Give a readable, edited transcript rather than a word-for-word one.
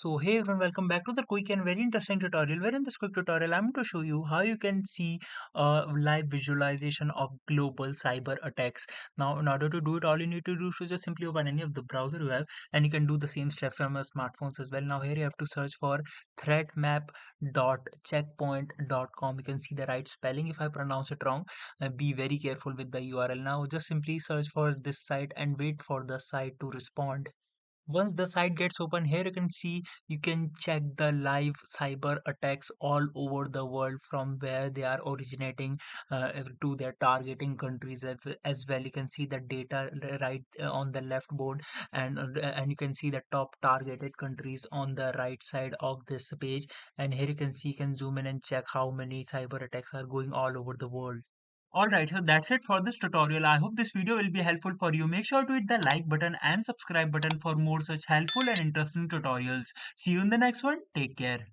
So hey everyone, welcome back to the quick and very interesting tutorial where in this quick tutorial I'm going to show you how you can see live visualization of global cyber attacks. Now in order to do it, all you need to do is just simply open any of the browser you have, and you can do the same step from your smartphones as well. Now here you have to search for threatmap.checkpoint.com. You can see the right spelling. If I pronounce it wrong, be very careful with the URL. Now just simply search for this site and wait for the site to respond. Once the site gets open, here you can see you can check the live cyber attacks all over the world from where they are originating to their targeting countries as well. You can see the data right on the left board, and you can see the top targeted countries on the right side of this page. And here you can see, you can zoom in and check how many cyber attacks are going all over the world. Alright, so that's it for this tutorial. I hope this video will be helpful for you. Make sure to hit the like button and subscribe button for more such helpful and interesting tutorials. See you in the next one. Take care.